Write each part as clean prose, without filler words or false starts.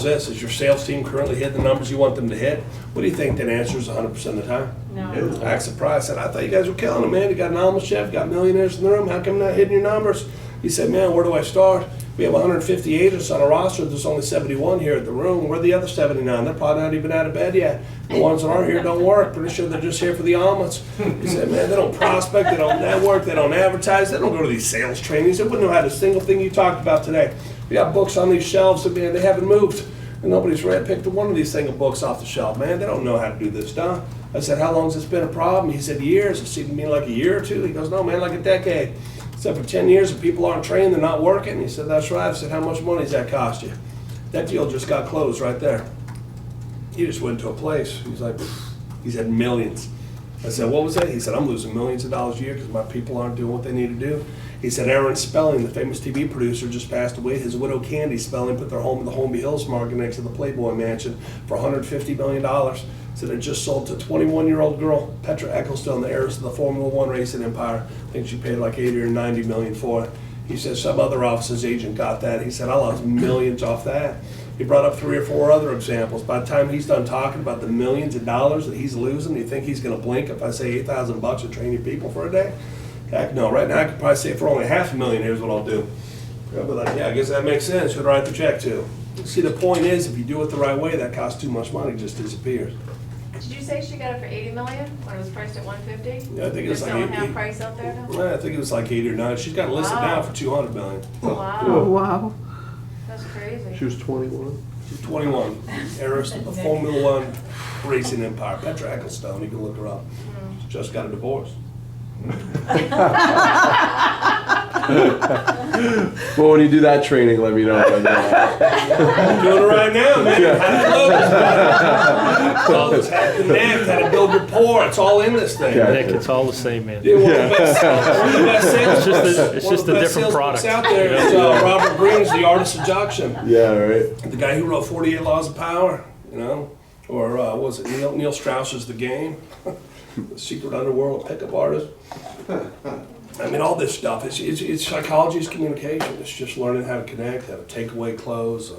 this, is your sales team currently hitting the numbers you want them to hit? What do you think that answers 100% of the time? No. I asked surprised, I said, I thought you guys were killing it, man. You got an almond chef, got millionaires in the room. How come you're not hitting your numbers? He said, man, where do I start? We have 150 agents on a roster. There's only 71 here at the room. Where are the other 79? They're probably not even out of bed yet. The ones that are here don't work. Pretty sure they're just here for the almonds. He said, man, they don't prospect, they don't network, they don't advertise, they don't go to these sales trainings. They wouldn't know how to single thing you talked about today. We got books on these shelves that, man, they haven't moved. And nobody's picked one of these single books off the shelf, man. They don't know how to do this stuff. I said, how long has this been a problem? He said, years. It seemed to me like a year or two. He goes, no, man, like a decade. I said, for 10 years, if people aren't trained, they're not working. He said, that's right. I said, how much money does that cost you? That deal just got closed right there. He just went to a place. He's like, he said, millions. I said, what was that? He said, I'm losing millions of dollars a year because my people aren't doing what they need to do. He said, Aaron Spelling, the famous TV producer, just passed away. His widow, Candy Spelling, put their home in the Holmby Hills market next to the Playboy Mansion for $150 million. Said it just sold to a 21-year-old girl, Petra Ecclestone, the heiress of the Formula One racing empire. I think she paid like 80 or 90 million for it. He said some other office's agent got that. He said, I lost millions off that. He brought up 3 or 4 other examples. By the time he's done talking about the millions of dollars that he's losing, do you think he's going to blink if I say $8,000 to train your people for a day? Heck no. Right now I could probably say for only $500,000, here's what I'll do. I'll be like, yeah, I guess that makes sense. Who do I write the check to? See, the point is, if you do it the right way, that costs too much money, it just disappears. Did you say she got it for 80 million when it was priced at 150? Yeah, I think it's like selling 80. half price out there now? I think it was like 8 or 9. She's got it listed Wow. now for 200 million. Wow, Oh, wow. that's crazy. She was 21. She's 21. Heiress of the Formula One racing empire. Petra Ecclestone, you can look her up. She just got a divorce. Well, when you do that training, let me know. I'm doing it right now, man. How to close, how to connect, how to build rapport. It's all in this thing. Yeah. Nick, it's all the same, man. Dude, one of the best sales It's just books- a- it's one of just the a best different sales books product. out there is Robert Greene's The Art of Seduction. Yeah, right. The guy who wrote 48 Laws of Power, you know, or what was it Neil Strauss's The Game, The Secret Underworld of Pickup Artists. I mean, all this stuff. It's psychology is communication. It's just learning how to connect, how to take away clothes,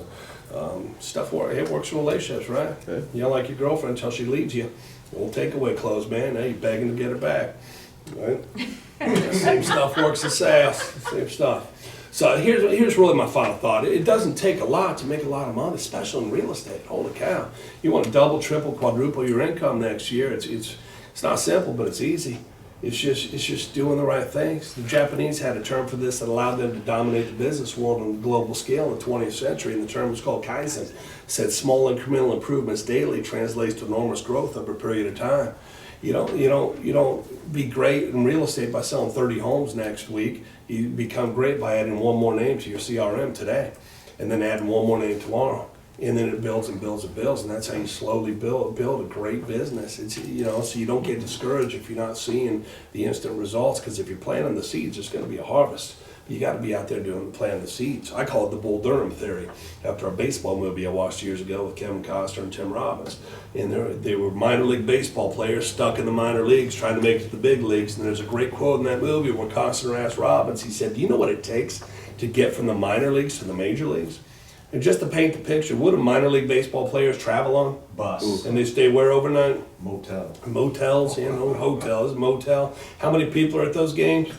stuff. It works in relationships, right? Okay. You don't like your girlfriend until she leaves you. Won't take away clothes, man. Now you're begging to get her back, right? Same stuff works in sales. Same stuff. So here's really my final thought. It doesn't take a lot to make a lot of money, especially in real estate. Holy cow! You want to double, triple, quadruple your income next year. It's not simple, but it's easy. It's just doing the right things. The Japanese had a term for this that allowed them to dominate the business world on a global scale in the 20th century, and the term was called Kaizen. It said small incremental improvements daily translates to enormous growth over a period of time. You don't be great in real estate by selling 30 homes next week. You become great by adding one more name to your CRM today, and then adding one more name tomorrow. And then it builds and builds and builds, and that's how you slowly build a great business. It's, so you don't get discouraged if you're not seeing the instant results, because if you're planting the seeds, there's going to be a harvest. You got to be out there planting the seeds. I call it the Bull Durham theory, after a baseball movie I watched years ago with Kevin Costner and Tim Robbins. And they were minor league baseball players stuck in the minor leagues trying to make it to the big leagues. And there's a great quote in that movie where Costner asked Robbins, he said, do you know what it takes to get from the minor leagues to the major leagues? And just to paint the picture, what do minor league baseball players travel on? Bus. And they stay where overnight? Motel. Motels, hotels, motel. How many people are at those games?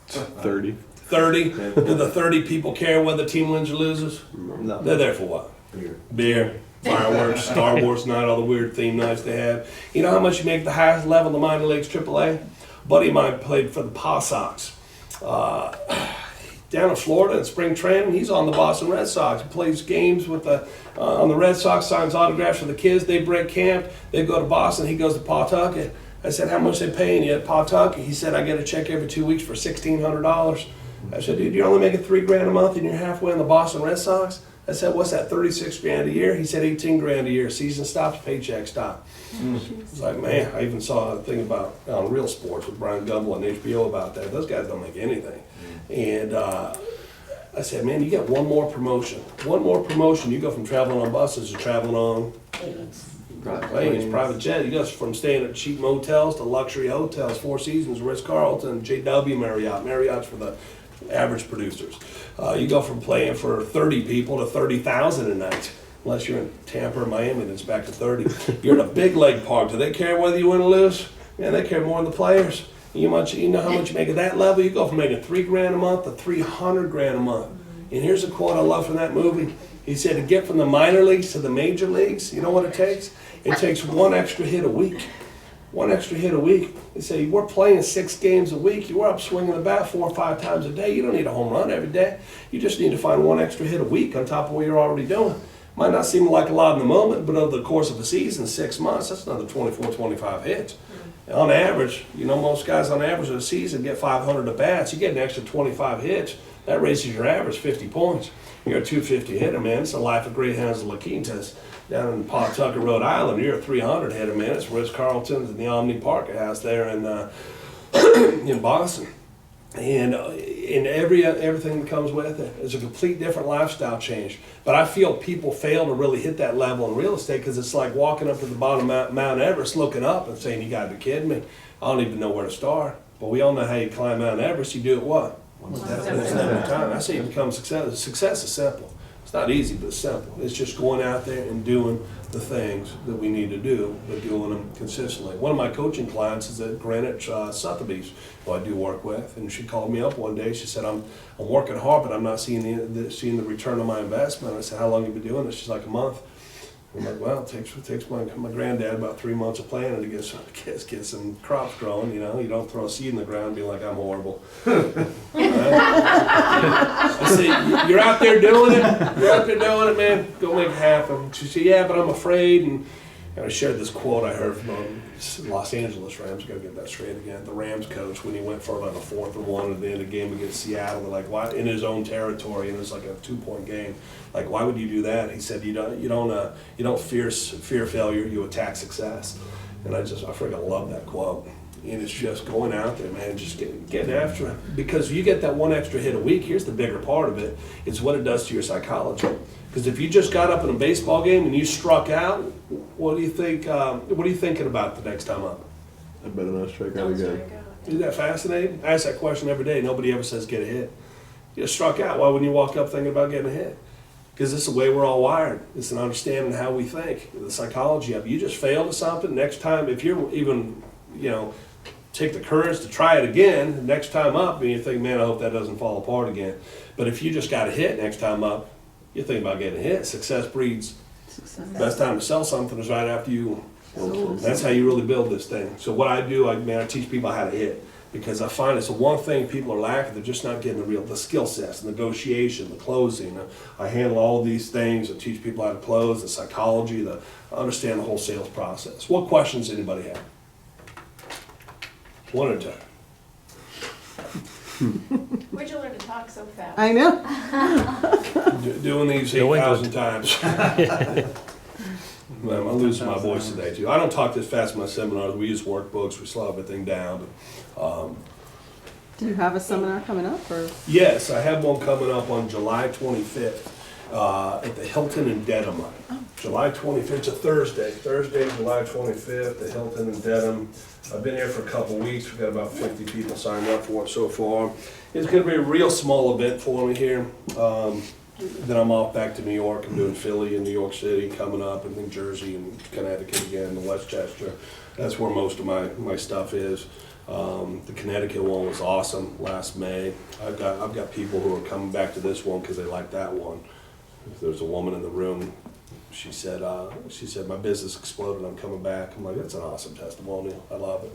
30. 30. Do the 30 people care whether the team wins or loses? No. They're there for what? Beer. Beer, fireworks, Star Wars night, all the weird theme nights they have. You know how much you make the highest level of the minor leagues, AAA? A buddy of mine played for the Paw Sox. Down in Florida in spring training, he's on the Boston Red Sox. He plays games with on the Red Sox, signs autographs for the kids. They break camp. They go to Boston. He goes to Pawtucket. I said, how much they paying you at Pawtucket? He said, I get a check every 2 weeks for $1,600. I said, dude, you're only making $3,000 a month and you're halfway in the Boston Red Sox? I said, what's that, 36 grand a year? He said, 18 grand a year. Season stops, paycheck stop. It's like, man, I even saw a thing about on Real Sports with Brian Gumbel on HBO about that. Those guys don't make anything. And I said, man, you get one more promotion. One more promotion. You go from traveling on buses to traveling on planes, private jet. You go from staying at cheap motels to luxury hotels, Four Seasons, Ritz-Carlton, JW Marriott. Marriott's for the average producers. You go from playing for 30 people to 30,000 a night. Unless you're in Tampa or Miami, then it's back to 30. You're in a big league park. Do they care whether you win or lose? Man, they care more than the players. You know how much you make at that level? You go from making $3,000 a month to $300,000 a month. And here's a quote I love from that movie. He said, to get from the minor leagues to the major leagues, you know what it takes? It takes one extra hit a week. One extra hit a week. They say, we're playing 6 games a week. You're up swinging the bat 4 or 5 times a day. You don't need a home run every day. You just need to find one extra hit a week on top of what you're already doing. Might not seem like a lot in the moment, but over the course of a season, 6 months, that's another 24, 25 hits. On average, most guys on average of a season get 500 at bats. You get an extra 25 hits. That raises your average 50 points. You're a 250 hitter, man. It's the life of Greyhounds and La Quintas down in Pawtucket, Rhode Island. You're a 300 hitter, man. It's Ritz-Carlton's and the Omni Park House there in Boston. And everything that comes with it is a complete different lifestyle change. But I feel people fail to really hit that level in real estate because it's like walking up to the bottom of Mount Everest, looking up and saying, you gotta be kidding me. I don't even know where to start. But we all know how you climb Mount Everest. You do it what? One step at a time. I say you become success. Success is simple. It's not easy, but it's simple. It's just going out there and doing the things that we need to do, but doing them consistently. One of my coaching clients is at Greenwich Sotheby's, who I do work with, and she called me up one day. She said, I'm working hard, but I'm not seeing the return on my investment. I said, how long have you been doing this? She's like, a month. I'm like, well, it takes my granddad about 3 months of planting to get some crops growing. You don't throw a seed in the ground and be like, I'm horrible. I said, you're out there doing it. You're out there doing it, man. Go make it happen. She said, yeah, but I'm afraid. And I shared this quote I heard from Los Angeles Rams. Got to get that straight again. The Rams coach, when he went for like a 4th and 1 at the end of the game against Seattle, they're like, why, in his own territory, and it was like a 2-point game. Like, why would you do that? He said, you don't fear failure, you attack success. And I freaking love that quote. And it's just going out there, man, just getting after it. Because you get that one extra hit a week, here's the bigger part of it. It's what it does to your psychology. Because if you just got up in a baseball game and you struck out, what do you think? What are you thinking about the next time up? I better not strike out Don't again. strike out. Isn't that fascinating? I ask that question every day. Nobody ever says get a hit. You just struck out. Why wouldn't you walk up thinking about getting a hit? Because this is the way we're all wired. It's an understanding how we think, the psychology of it. You just failed at something. Next time, if you're even, take the courage to try it again, next time up, and you think, man, I hope that doesn't fall apart again. But if you just got a hit next time up, you think about getting a hit. Success breeds. Best time to sell something is right after you. That's how you really build this thing. So what I do, I teach people how to hit. Because I find it's the one thing people are lacking. They're just not getting the skill sets, the negotiation, the closing. I handle all these things. I teach people how to close, the psychology, understand the whole sales process. What questions anybody have? One at a time. Where'd you learn to talk so fast? I know. Doing these 8,000 times. Man, I'm losing my voice today too. I don't talk this fast in my seminars. We use workbooks. We slow everything down. Do you have a seminar coming up, or? Yes, I have one coming up on July 25th at the Hilton in Dedham. July 25th, it's a Thursday, July 25th, the Hilton in Dedham. I've been here for a couple weeks. We've got about 50 people signed up for it so far. It's going to be a real small event for me here. Then I'm off back to New York. I'm doing Philly and New York City coming up, and New Jersey and Connecticut again, and Westchester. That's where most of my stuff is. The Connecticut one was awesome last May. I've got people who are coming back to this one because they like that one. There's a woman in the room. She said my business exploded. I'm coming back. I'm like, that's an awesome testimonial. I love it.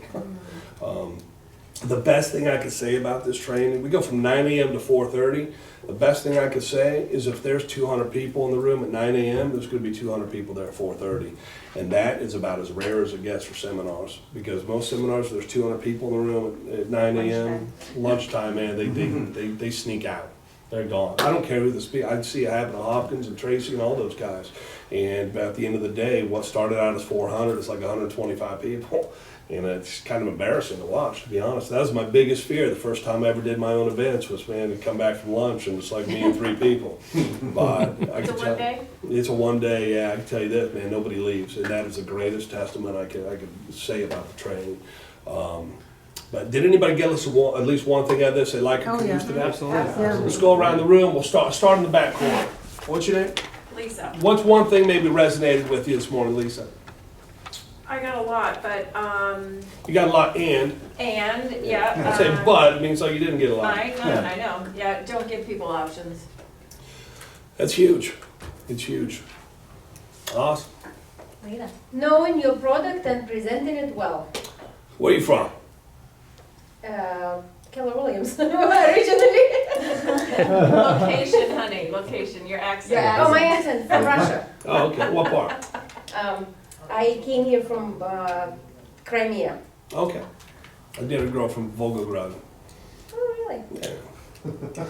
The best thing I could say about this training, we go from 9 a.m. to 4:30. The best thing I could say is if there's 200 people in the room at 9 a.m., there's going to be 200 people there at 4:30. And that is about as rare as it gets for seminars. Because most seminars, there's 200 people in the room at 9 a.m. Lunchtime, man, they sneak out. They're gone. I don't care who the speaker. I see it happen to Hopkins and Tracy and all those guys. And at the end of the day, what started out as 400 is like 125 people. And it's kind of embarrassing to watch, to be honest. That was my biggest fear the first time I ever did my own events was, man, to come back from lunch and it's like me and 3 people. But It's a one day? It's a one day, yeah, I can tell you this, man, nobody leaves. And that is the greatest testament I could say about the training. But did anybody get us at least one thing out of this they like or Oh, could yeah. use today? Yeah. Let's go around the room. We'll start in the back corner. What's your name? Lisa. What's one thing maybe resonated with you this morning, Lisa? I got a lot, but, You got a lot and, yeah. I say but, it means like you didn't get a lot. I know, yeah, don't give people options. That's huge. It's huge. Awesome. Lena. Knowing your product and presenting it well. Where are you from? Keller Williams, originally. Location, honey, location, your accent. Oh, my accent from Russia. Oh, okay. What part? I came here from Crimea. Okay. I did a girl from Volgograd. Oh, really? Yeah.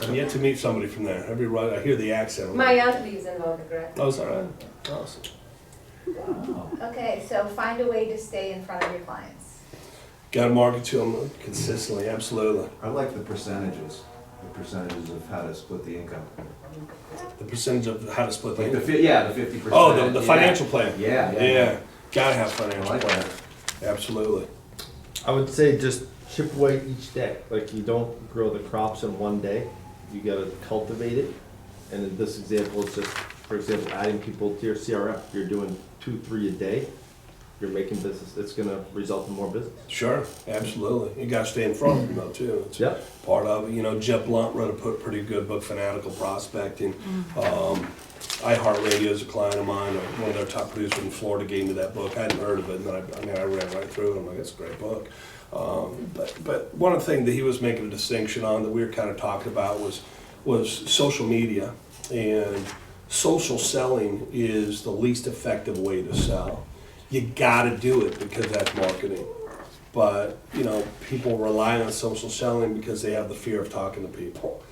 I'm yet to meet somebody from there. I hear the accent. My aunt lives in Volgograd. Oh, is that right? Awesome. Okay, so find a way to stay in front of your clients. Got to market to them consistently, absolutely. I like the percentages of how to split the income. The percentage of how to split Like the the 50%. Oh, the financial plan. Yeah, yeah. Yeah. Gotta have I financial like plan. that. Absolutely. I would say just chip away each day. Like you don't grow the crops in one day. You gotta cultivate it. And in this example, it's just, for example, adding people to your CRM. You're doing 2-3 a day. You're making business. It's gonna result in more business. Sure, absolutely. You gotta stay in front of them though too. It's Yep. part of it. You know, Jeff Blunt wrote a pretty good book, Fanatical Prospecting. iHeartRadio is a client of mine. One of their top producers in Florida gave me that book. I hadn't heard of it, and then I ran right through it. I'm like, it's a great book. But one of the things that he was making a distinction on that we were kind of talking about was social media, and social selling is the least effective way to sell. You gotta do it because that's marketing. But, you know, people rely on social selling because they have the fear of talking to people.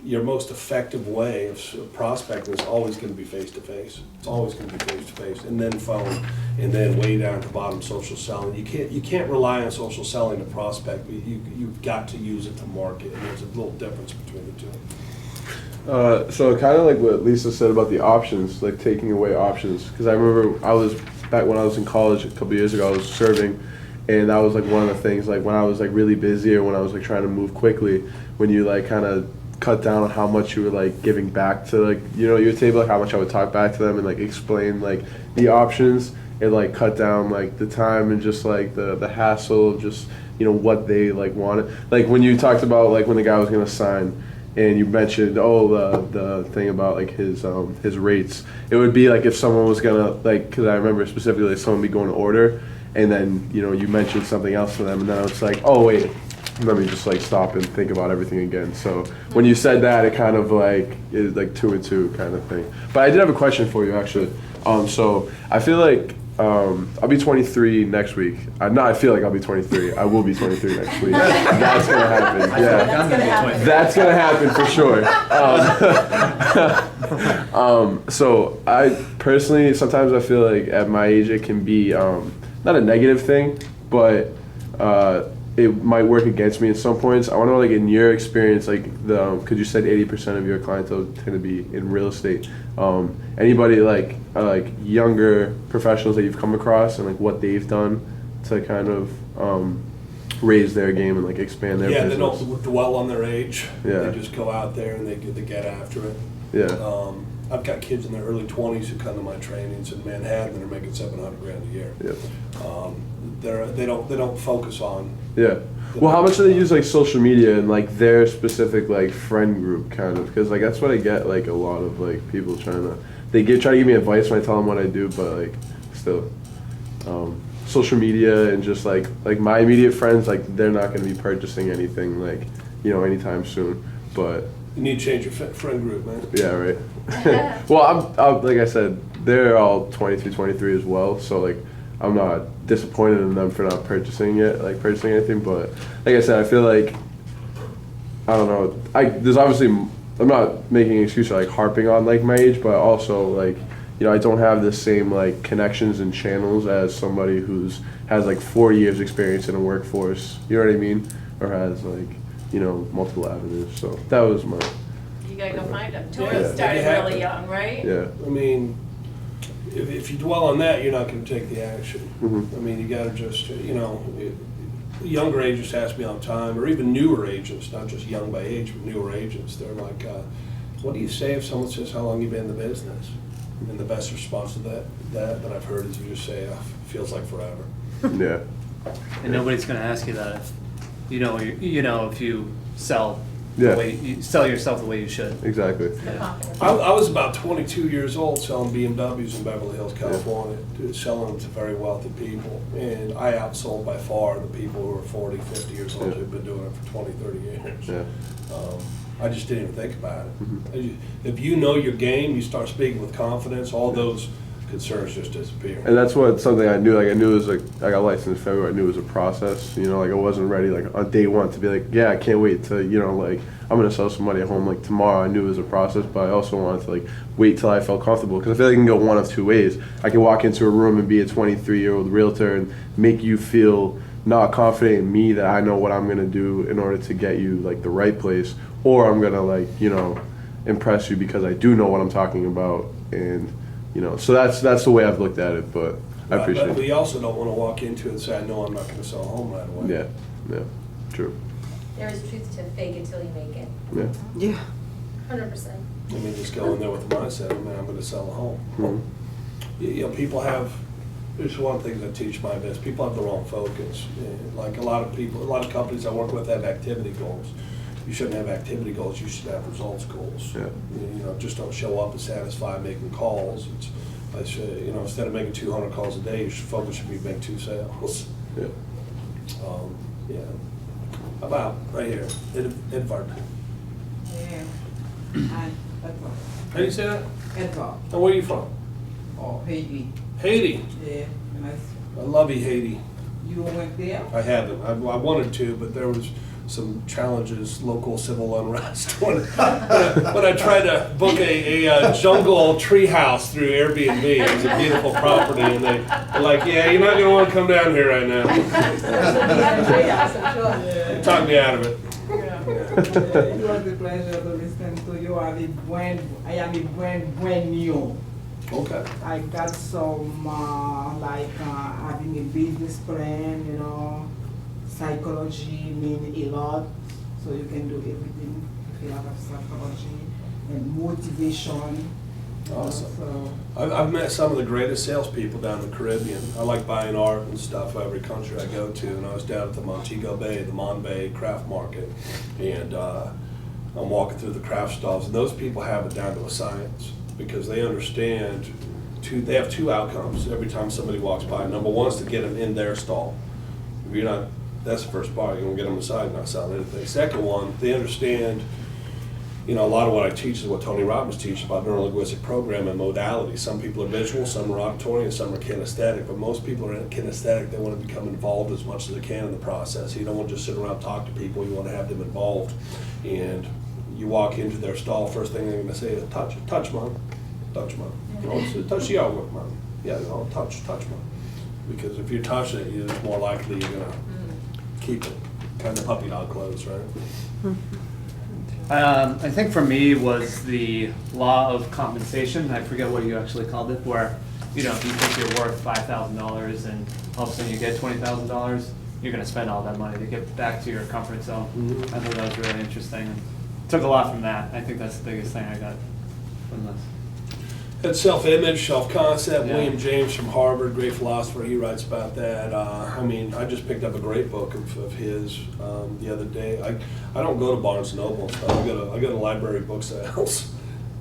Your most effective way of prospecting is always gonna be face-to-face. It's always gonna be face-to-face, and then phone, and then way down at the bottom, social selling. You can't rely on social selling to prospect. You've got to use it to market, and there's a little difference between the two. So kind of like what Lisa said about the options, like taking away options. Because I remember back when I was in college a couple years ago, I was serving, and that was like one of the things, like when I was like really busy or when I was like trying to move quickly, when you like kind of cut down on how much you were like giving back to like, you know, your table, like how much I would talk back to them and like explain like the options, it like cut down like the time and just like the hassle of just, you know, what they like wanted. Like when you talked about like when the guy was gonna sign, and you mentioned the thing about like his rates, it would be like if someone was gonna like, because I remember specifically like someone be going to order, and then you know you mentioned something else to them, and then it's like, oh wait, let me just like stop and think about everything again. So when you said that, it kind of like is like 2 and 2 kind of thing. But I did have a question for you actually. So I feel like I'll be 23 next week. I feel like I'll be 23. I will be 23 next week. That's gonna happen. Yeah, that's gonna happen for sure. So I personally, sometimes I feel like at my age it can be not a negative thing, but it might work against me at some points. I want to know, like in your experience, like because you said 80% of your clientele tend to be in real estate. Anybody like younger professionals that you've come across and like what they've done to kind of raise their game and like expand their business. They don't dwell on their age. Yeah. They just go out there and they get after it. Yeah. I've got kids in their early 20s who come to my trainings in Manhattan that are making $700,000 a year. Yeah. They don't focus on. Yeah. Well, how much do they use like social media and like their specific like friend group kind of? Because like that's what I get like a lot of like people try to give me advice when I tell them what I do, but like still, social media and just like my immediate friends, like they're not going to be purchasing anything like, you know, anytime soon. But You need to change your friend group, man. yeah, right. Well, I'm like I said, they're all 22, 23 as well. So like, I'm not disappointed in them for not purchasing anything. But like I said, I feel like I don't know. There's obviously I'm not making an excuse for like harping on like my age, but also like, you know, I don't have the same like connections and channels as somebody has like 4 years experience in a workforce. You know what I mean? Or has like, you know, multiple avenues. So that was my. You gotta go find them. Yeah, Tori started you have really to. young, right? Yeah. I mean, if you dwell on that, you're not going to take the action. Mhm. I mean, you got to just, you know, younger agents ask me all the time, or even newer agents, not just young by age, but newer agents. They're like, what do you say if someone says, how long you been in the business? And the best response to that I've heard is you just say, feels like forever. Yeah. And nobody's gonna ask you that if, if you sell Yeah. the way, you sell yourself the way you should. Exactly. The confidence. I was about 22 years old selling BMWs in Beverly Hills, California, selling them to very wealthy people. And I outsold by far the people who are 40, 50 years old Yeah. who've been doing it for 20, 30 years. Yeah. I just didn't even think about it. Mhm. If you know your game, you start speaking with confidence, all those concerns just disappear. And that's something I knew. Like I knew it was like I got licensed in February. I knew it was a process. Like I wasn't ready like on day one to be like, yeah, I can't wait to like I'm gonna sell some money at home like tomorrow. I knew it was a process, but I also wanted to like wait till I felt comfortable because I feel like it can go one of two ways. I can walk into a room and be a 23-year-old realtor and make you feel not confident in me that I know what I'm gonna do in order to get you like the right place, or I'm gonna like impress you because I do know what I'm talking about and. So that's the way I've looked at it, but I appreciate But it. we also don't want to walk into it and say, I know I'm not going to sell a home right away. Yeah, true. There is truth to fake it till you make it, Yeah. Yeah. 100%. I mean, just go in there with the mindset, man, I'm going to sell a home. Mhm. People have, there's one thing that I teach my business, people have the wrong focus. Like a lot of companies I work with have activity goals. You shouldn't have activity goals, you should have results goals. Yeah. Just don't show up and satisfied making calls. I say, instead of making 200 calls a day, your focus should be make 2 sales. Yeah. Yeah. How about right here, Edvard? Yeah. And Edward. How do you say that? Edward. And where are you from? Oh, Haiti. Haiti. Yeah. Nice. I love you, Haiti. You went there? I haven't. I wanted to, but there was some challenges, local civil unrest when I tried to book a jungle tree house through Airbnb. It was a beautiful property, and they're like, yeah, you're not going to want to come down here right now. They talked me out of it. It was a pleasure to listen to you. I am a brand new. Okay. I got some having a business plan, psychology mean a lot, so you can do everything if you have a psychology and motivation. Awesome. So, I've met some of the greatest salespeople down in the Caribbean. I like buying art and stuff every country I go to, and I was down at the Montego Bay, the Mon Bay Craft Market, and I'm walking through the craft stalls, and those people have it down to a science because they understand. They have 2 outcomes every time somebody walks by. Number one is to get them in their stall. If you're not, that's the first part. You're gonna get them inside, not selling anything. Second one, they understand. A lot of what I teach is what Tony Robbins teaches about neurolinguistic programming and modality. Some people are visual, some are auditory, and some are kinesthetic. But most people are kinesthetic. They want to become involved as much as they can in the process. You don't want to just sit around and talk to people. You want to have them involved. And you walk into their stall, first thing they're going to say is, touch, Mom. Touch, Mom. Touch the artwork, Mom. Yeah, touch, Mom. Because if you're touching it, you're just more likely you're going to keep it. Kind of puppy dog clothes, right? I think for me was the law of compensation. I forget what you actually called it, where if you think you're worth $5,000 and all of a sudden you get $20,000, you're going to spend all that money to get back to your comfort zone. I thought that was really interesting. And took a lot from that. I think that's the biggest thing I got from this. That self-image, self-concept, Yeah. William James from Harvard, great philosopher, he writes about that. I just picked up a great book of his the other day. I don't go to Barnes & Noble and stuff. I go to library book sales.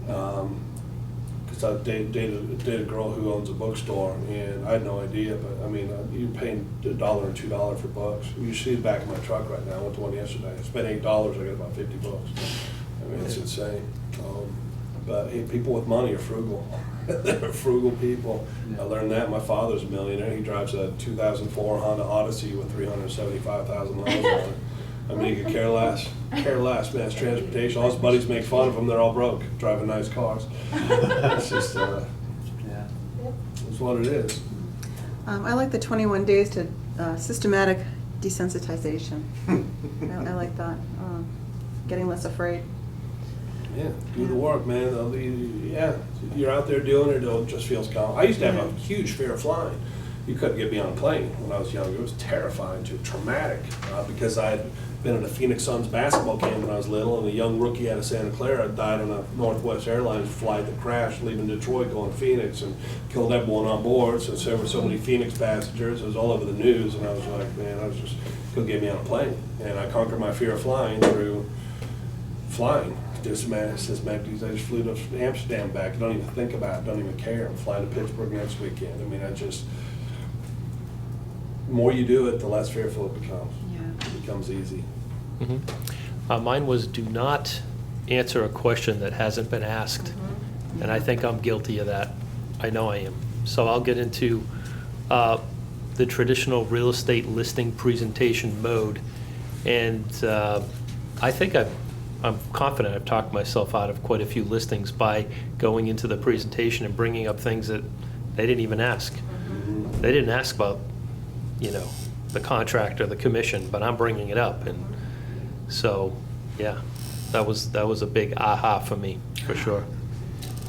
Because I dated a girl who owns a bookstore, and I had no idea, but you're paying $1 or $2 for books. You see the back of my truck right now. I went to one yesterday. I spent $8, I got about 50 books. It's insane. But hey, people with money are frugal. They're frugal people. I learned that. My father's a millionaire. He drives a 2004 Honda Odyssey with 375,000 miles on it. He could care less, mass transportation. All his buddies make fun of him. They're all broke, driving nice cars. It's just, Yeah. it's what it is. I like the 21 days to systematic desensitization. I like that. Getting less afraid. Yeah, do the work, man. Yeah, you're out there doing it, it just feels calm. I used to have a huge fear of flying. you couldn't get me on a plane when I was younger. It was terrifying, traumatic, because I had been at a Phoenix Suns basketball camp when I was little, and a young rookie out of Santa Clara died on a Northwest Airlines flight that crashed leaving Detroit going to Phoenix and killed everyone on board. Since there were so many Phoenix passengers, it was all over the news, and I was like, man, I was just couldn't get me on a plane. And I conquered my fear of flying through flying. Just man, since I just flew to Amsterdam back. I don't even think about it. Don't even care. I'm flying to Pittsburgh next weekend. I mean, the more you do it, the less fearful it becomes. Yeah. It becomes easy. Mine was do not answer a question that hasn't been asked. And I think I'm guilty of that. I know I am. So I'll get into the traditional real estate listing presentation mode. And I think I'm confident I've talked myself out of quite a few listings by going into the presentation and bringing up things that they didn't even ask. They didn't ask about, the contract or the commission, but I'm bringing it up. And so, yeah, that was a big aha for me, for sure.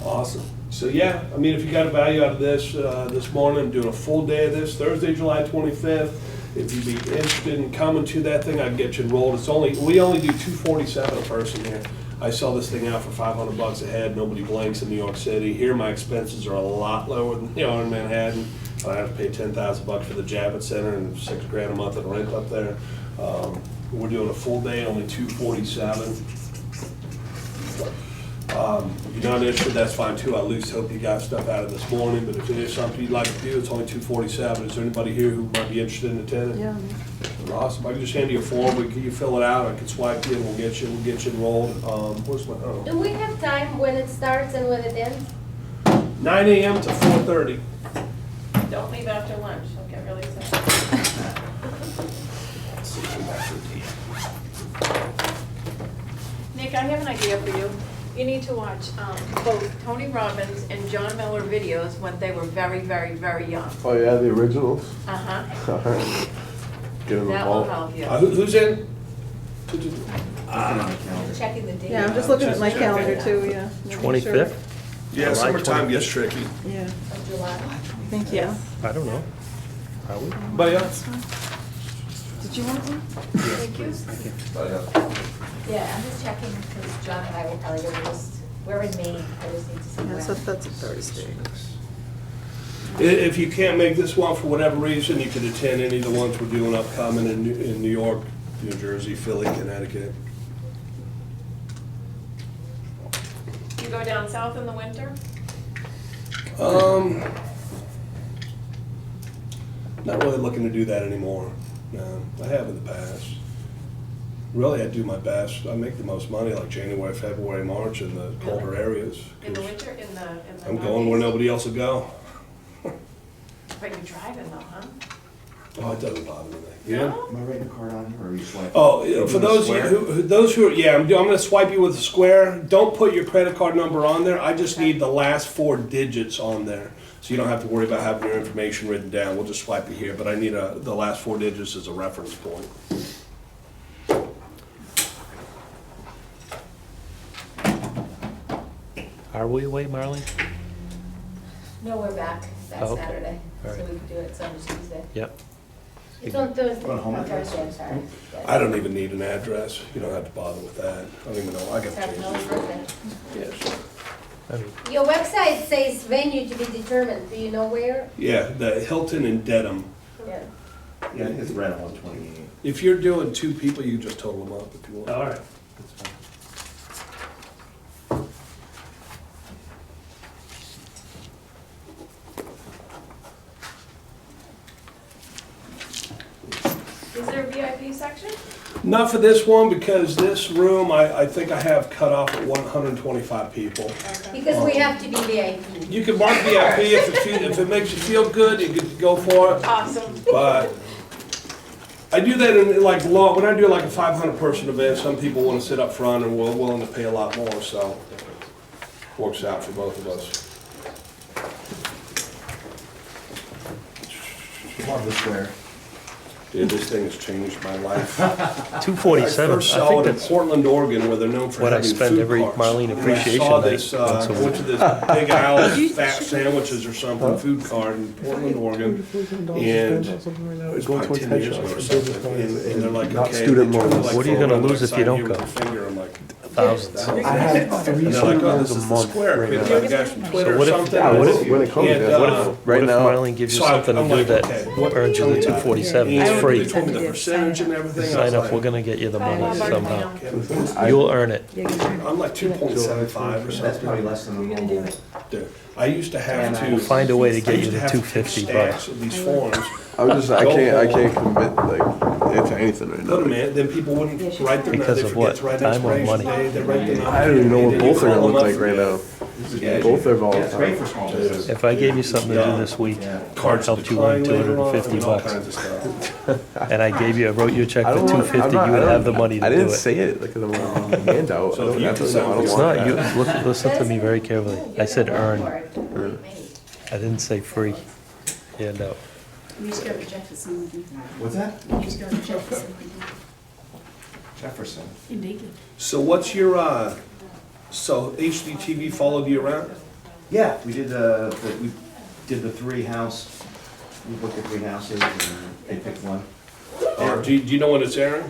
Awesome. So yeah, I mean, if you got a value out of this morning, I'm doing a full day of this, Thursday, July 25th. If you'd be interested in coming to that thing, I'd get you enrolled. We only do $247 a person here. I sell this thing out for $500 a head. Nobody blinks in New York City. Here, my expenses are a lot lower than they are in Manhattan. I have to pay $10,000 for the Javits Center and $6,000 a month in rent up there. We're doing a full day, only $247. If you're not interested, that's fine too. I at least hope you got stuff out of this morning, but if it is something you'd like to do, it's only $247. Is there anybody here who might be interested in attending? Yeah. Awesome. I can just hand you a form. You fill it out. I can swipe you and we'll get you enrolled. Where's my, Do we have time when it starts and when it ends? 9 a.m. to 4:30. Don't leave after lunch, I'll get really sad. Nick, I have an idea for you. You need to watch both Tony Robbins and John Miller videos when they were very, very, very young. Oh yeah, the originals. Uh-huh. All right. Get in the That will vault. help you. Who's in? I'm checking the date. Yeah, I'm just looking at my calendar too, yeah. making sure. 25th? Yeah, July summertime 25th. gets tricky. Yeah, Of July. thank you. I don't know. Are we? But yeah. Did you want one? Thank you. Yeah, I'm just checking because John and I will probably go to this. We're in Maine. I just need to see Yeah, when. so that's a Thursday. If you can't make this one for whatever reason, you could attend any of the ones we're doing upcoming in New York, New Jersey, Philly, Connecticut. You go down south in the winter? Not really looking to do that anymore. No, I have in the past. Really, I do my best. I make the most money like January, February, March in the colder areas. In the winter, in the I'm going where northeast? nobody else will go. But you're driving though, huh? Oh, it doesn't bother me. Yeah. No? Am I writing a card on here or are you swiping? Oh, Open for the those square? who are, yeah, I'm gonna swipe you with a square. Don't put your credit card number on there. I just need the last 4 digits on there. So you don't have to worry about having your information written down. We'll just swipe you here, but I need the last 4 digits as a reference point. Are we away, Marlene? No, we're back. That's Oh, okay. Saturday. All So right. we could do it Sunday, Tuesday. Yep. It's on Thursday. On home On address? Thursday, I'm sorry. Yes. I don't even need an address. You don't have to bother with that. I don't even know. I got It's to our change Noah's it. birthday. Yeah, sure. I mean, Your website says venue to be determined. Do you know where? Yeah, the Hilton in Dedham. Yeah. Yeah, I think it's right on 128. If you're doing 2 people, you can just total them up if you want. all right. That's fine. Is there a VIP section? Not for this one, because this room, I think I have cut off at 125 people. Because we have to be VIP. You can mark VIP if it makes you feel good, you can go for it. Awesome. But I do that in like when I do like a 500 person event, some people want to sit up front and we're willing to pay a lot more, so works out for both of us. Love the square. Dude, this thing has changed my life. 247, I first I saw think it in that's Portland, Oregon, where they're known for what I having spend food every carts. Marlene And Appreciation I saw Night this, once a I went week. to this Big Al's fat sandwiches or something, food cart in Portland, Oregon. And it was Going probably to 10 years ago or something. And they're like, Not okay. student they turn to, loans. like, What are you throw gonna it on lose my if you side don't here with go? a finger. I'm like, thousands. I have 3 and they're student like, oh, loans this a is the month square. right Maybe now. the guys from Twitter what or if- something. Yeah, when it comes And, to that, uh, right What now, if Marlene gives you so something to I'm do like, that okay, what earns you the 247? And It's they free. told me the percentage and everything. I was Sign up, like, we're gonna get you the money Bob somehow. Bartolino. You'll earn it. I'm like 2.75 or That's something. probably less than a normal. Dude, I used to have to. We'll find a way to I get used you to the have 250 stacks bucks. of these forms. I can't commit like to anything right Put them now. in, then people wouldn't write their, Because they of forget what? to write Time or expiration money? date, they write their. I don't even know what Then you both are gonna call look them like up. right now. Yeah, Both are volatile. it's great for small business. If I gave you something to do this week, Cards helped you earn decline later on, 250 all bucks, kinds of stuff. and I wrote you a check I for don't want. 250, you would have the money to I do didn't it. say it because I'm a handout. So if you can I sound don't It's want not, you, that. listen to me very carefully. I said earn, Or- I didn't say free. Yeah, no. You just go to Jefferson. What's that? You just go to Jefferson. Jefferson. So what's your, so HDTV followed you around? Yeah, we did the 3 house, we looked at 3 houses and they picked one. Or do you know when it's airing?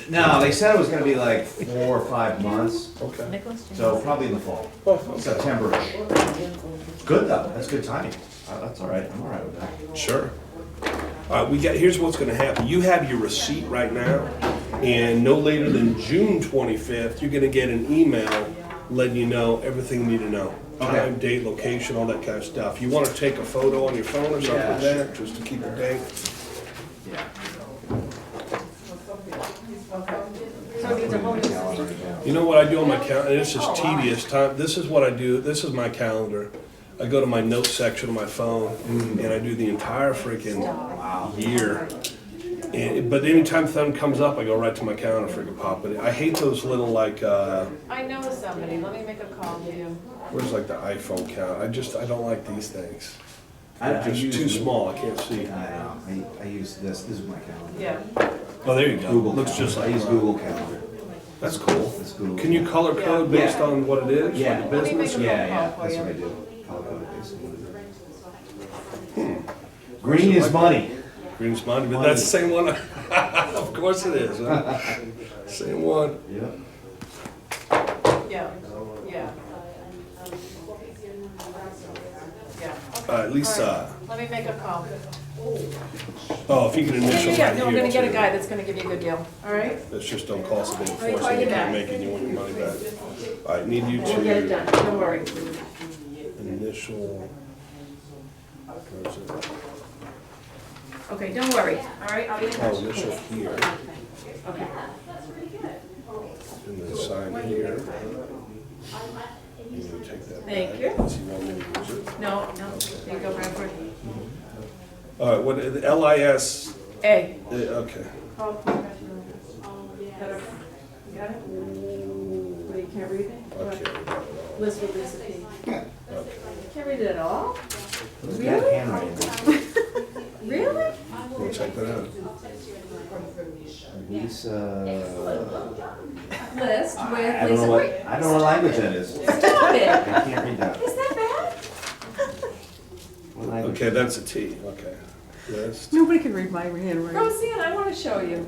No, they said it was gonna be like 4 or 5 months, Okay. so probably in the fall, September-ish. Good though, that's good timing. That's all right, I'm all right with that. Sure. All right, here's what's gonna happen. You have your receipt right now, and no later than June 25th, you're gonna get an email letting you know everything you need to know. Okay. Time, date, location, all that kind of stuff. You wanna take a photo on your phone or something Yeah, like that, just to keep a date? Yeah. So it needs a whole new system. You know what I do on my calendar, and it's just tedious time, this is what I do, this is my calendar. I go to my notes section of my phone, and I do the entire freaking year. But anytime something comes up, I go right to my calendar, freaking pop it. I hate those little like, I know somebody, let me make a call to you. where's like the iPhone count? I don't like these things. They're I just use- too small, I can't see. I use this is my calendar. Yeah. Oh, there you go. Google Looks Calendar. just I like use mine. Google Calendar. That's cool. It's Google. Can you color code Yeah. based on what it is? Yeah. Like a Let me business? make a Yeah, yeah, phone call that's for what I you. do. Color code based on what it is. Green is money. Green's mine, but that's the same one. Of course it is, huh? Same one. Yep. Yeah, yeah. Yeah. At least, Let me make a call. oh, if you can initial Yeah, right no, I'm here, gonna get a too. guy that's gonna give you a good deal, all right? Let's just don't cost them any Let me force, call and you you can't back. make it, you want your money back. All right, need you We'll get it done, to don't worry. initial, where's it? Okay, don't worry, all right, I'll be in touch. Oh, initial here, Okay. and then sign here. And then take that Thank back. you. Unless you want me to use it. No, there you go, Bradford. All right, what, the LIS, A. okay. Call professional. Better. You got it? What, you can't read it? Okay. Liz with Lisa P. Can't read it at all? Who's got handwriting? Really? We'll check that out. Lisa. List I with don't know Lisa what, P. I don't know what language that is. Stop I it. can't read that. Is that What language? Okay, that's a T, okay. List. Nobody can read my bad? handwriting. Roseanne, I wanna show you.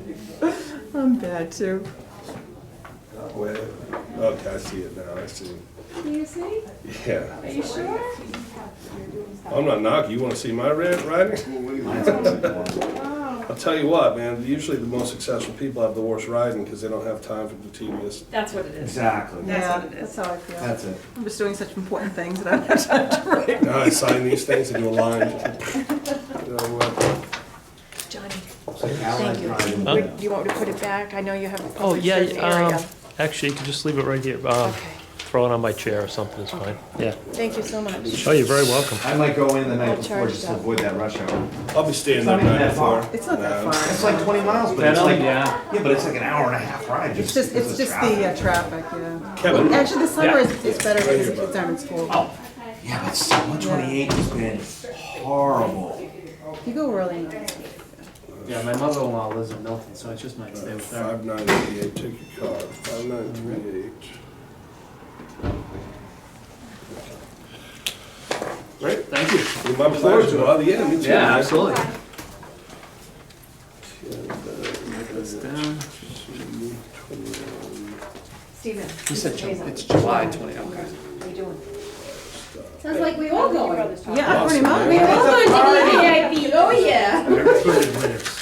I'm bad too. Wait, okay, I see it now, I see. Do you see? Yeah. Are you sure? I'm not knocking, you wanna see my writing? Mine's a little bit long. I'll tell you what, man, usually the most successful people have the worst writing because they don't have time for the tedious. That's what it is. Exactly. That's Yeah, what it is. that's how I feel. That's it. I'm just doing such important things that I don't have time to write. Now I sign these things and do a line. You know what? Johnny, It's like Alan thank you. Ryan. Huh? Do you want me to put it back? I know you have a Oh, public yeah, certain area. actually, you can just leave it right here. Okay, Throw it on my chair or something, it's fine. Yeah. thank you so much. Oh, you're very welcome. I might go in the night I'll before charge just to that. avoid that rush hour. I'll be staying It's there not the even night that far. before. It's not that No. far. It's like 20 miles, but it's like, Yeah. yeah, but it's like an hour and a half ride. It's just, because it's of just traffic. the traffic, yeah. Kevin, Actually, the summer Yeah. is better because the kids aren't in school. Yeah, but 128 has been horrible. You go early enough. Yeah, my mother-in-law lives in Milton, so I just might stay with her. 5938, take your card, 5938. Great, Thank you. my pleasure, yeah, me too. Yeah, man. absolutely. Write this down. Steven. You said it's July 20, okay. How you doing? Sounds like we all going. Yeah, pretty much. We all going to be VIP, oh yeah. Recruited winners.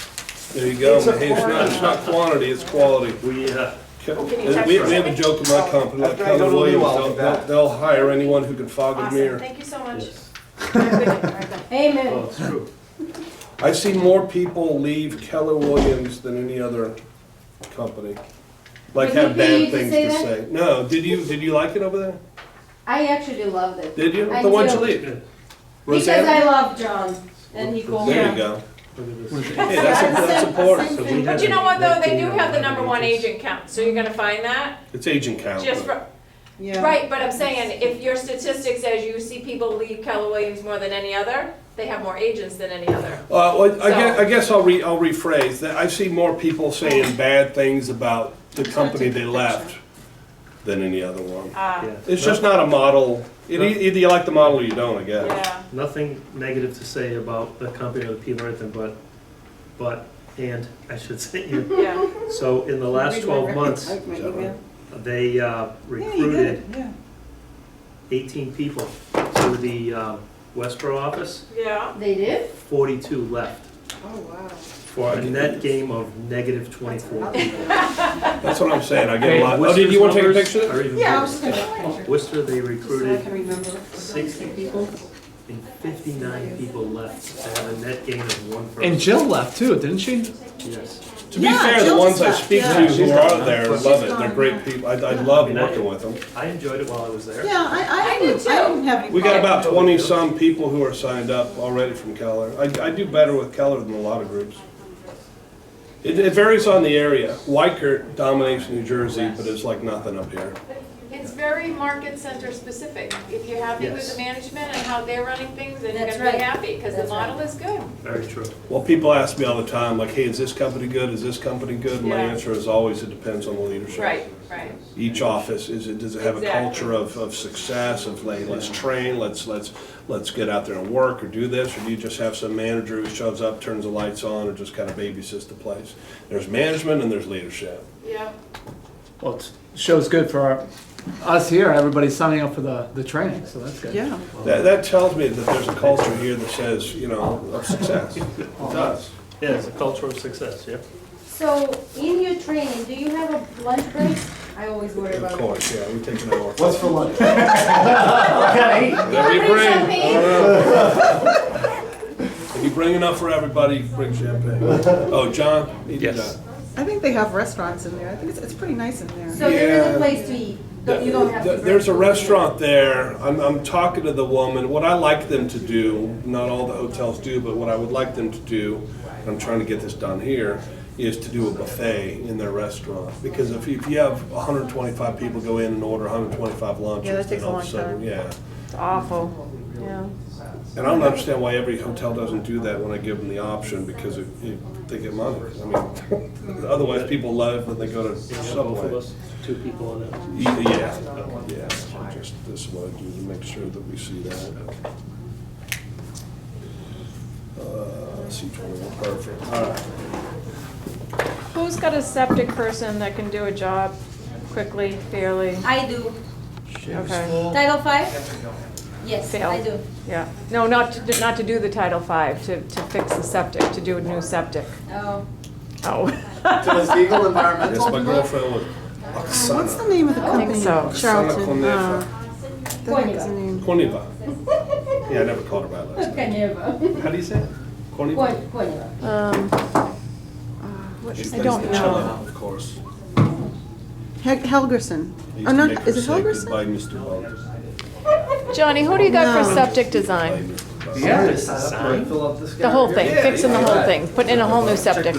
There you go, hey, it's not quantity, it's quality. We, We have a joke in my company, like Keller Williams, they'll hire anyone who can fog a Awesome, mirror. thank you so much. yes. Have a good night. All right, bye. Amen. Oh, it's true. I've seen more people leave Keller Williams than any other company. Like Was have it bad for you to things say to that? say. No, did you like it over there? I actually loved it. Did you? I Then why'd you do. leave? Because Roseanne? I love John, and he called me. There you go. Look at this. Hey, that's important. So we But had you know a what, though, net they gain do of have the number one agents. agent count, so you're gonna find that, It's agent count. just but- for, Yeah. right, but I'm saying, if your statistic says you see people leave Keller Williams more than any other, they have more agents than any other. Well, So- I guess I'll rephrase that. I've seen more people saying bad things about the company they left than any other one. Ah, Yeah. It's just not a model. Either you like the model or you don't, I guess. yeah, Nothing negative to say about the company or the people or anything, and I should say, yeah. so in the last 12 months, Like my email. they Yeah, you recruited did, yeah. 18 people to the Westboro office, Yeah. They did? 42 left, Oh, wow. for a net gain of negative 24 people. That's what I'm saying. I get a lot. Oh, Worcester's did you want to take a numbers picture? are even Yeah, I worse. was just gonna show a picture. Worcester, they So I recruited can remember. 60 people, and 59 people left. They have a net gain of one person. And Jill left too, didn't she? Yes. To be Yeah, fair, the Jill's ones I left, speak yeah. to She's who gone. are there She's love it. gone, They're great yeah. people. I love I mean, working with them. I enjoyed it while I was there. Yeah, I do didn't have any We got problem. about 20-some people who are signed up already from Keller. I do better with Keller than a lot of groups. It varies on the area. Weichert dominates New Jersey, but it's like nothing up here. It's very market center specific. If you're happy with Yes. the management and how they're running things, then you're That's gonna be right. happy, because the That's right. model is good. Very true. Well, people ask me all the time, like, hey, is this company good? Is this company good? My Yeah. answer is always, it depends on the leadership. Right, right. Each office, does it have a Exactly. culture of success, of like, let's train, let's get out there and work or do this? Or do you just have some manager who shows up, turns the lights on, and just kind of babysits the place? There's management and there's leadership. Yeah. Well, it shows good for us here, everybody's signing up for the training, so that's good. Yeah. That tells me that there's a culture here that says, of success. It does. Yeah, it's a culture of success, yeah. So, in your training, do you have a lunch break? I always worry about Of it. course, yeah, we take an hour. What's for lunch? Whatever you Bring bring. champagne? I don't know. If you bring enough for everybody, bring champagne. Oh, John? Need Yes. John. I think they have restaurants in there. I think it's pretty nice in there. So there is Yeah. a place to eat, you don't have to. There's a bring food. restaurant there. I'm talking to the woman. What I like them to do, not all the hotels do, but what I would like them to do, and I'm trying to get this done here, is to do a buffet in their restaurant. Because if you have 125 people go in and order 125 lunches, Yeah, that takes then a all long of a sudden, time. yeah. It's awful, yeah. And I don't understand why every hotel doesn't do that when I give them the option, because they get money. I mean, otherwise people love when they go to Both of Subway. us, 2 people on it. Yeah, so just, this is what I do to make sure that we see that. C21, perfect, all right. Who's got a septic person that can do a job quickly, fairly? I do. Okay, Title V? Yes, Fail. I do. yeah. No, not to do the Title V, to fix the septic, to do a new septic. Oh. Oh. Does Eagle Environmental? Yes, my girlfriend was What's the Oksana. name of the I think company? so. Charlton. Oksana The heck is the name? Koniva. Yeah, I never called her by last name. Caneva. How do you say it? Koniva? Caneva. She I plays don't the know. cello, of course. Helgerson. I used Oh, to not, make her is it say Helgerson? goodbye, Mr. Bond. Johnny, who do you got for No. septic design? Yeah. The whole thing, fixing the whole thing, putting in a whole new septic.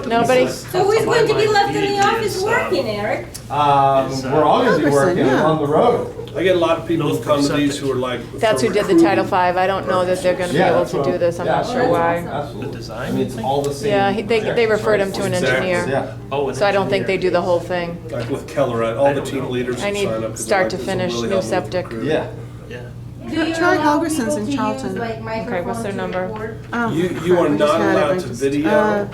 Nobody? So who's going to be left in the office working, Eric? We're all gonna be Helgerson, working yeah. on the road. I get a lot of people who No come to these septic. who are like. That's for who did the recruiting Title V. I don't know that they're gonna be Yeah, able that's to what do I'm- this, I'm yeah, not sure that's why. Absolutely. The design, I mean, it's you all the same. Yeah, they referred him to an Exactly. engineer, Yeah. Oh, an so I don't think they engineer. do the whole thing. Like with Keller, all the team leaders I who need sign up. 'cause start they're to like, this will finish, really new help me with septic. recruiting. Yeah. Yeah. Do you Try allow Helgerson's people in to Charlton. use, like, microphones what's their to number? record? Oh, You are crap, I just not had it, allowed I to just- video,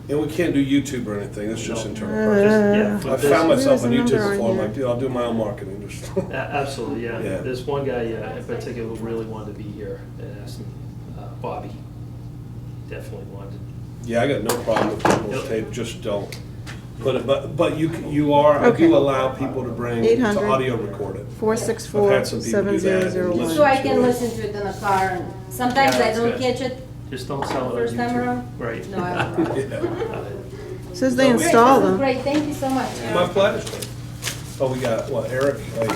and we can't do YouTube or anything, it's just internal purchase. Yeah, I for found this- myself Where's on the YouTube number on before, I'm here? like, dude, I'll do my own marketing, just. Absolutely, yeah. Yeah. There's one guy in particular who really wanted to be here and asked me, Bobby, definitely wanted. Yeah, I got no problem with people's Yep. tape, just don't put it, but you are, I Okay. do allow people to bring, to 800. audio record it. 464 I've had some people do that and 7001. listen. So I can listen to it in the car, and sometimes Yeah, I that's don't good. catch it Just don't sell it on first time YouTube. around. Right. No, I won't. Yeah. Says they So- install Great, them. great, thank you so much. My pleasure. Oh, we got, what, Eric? Oh, yeah.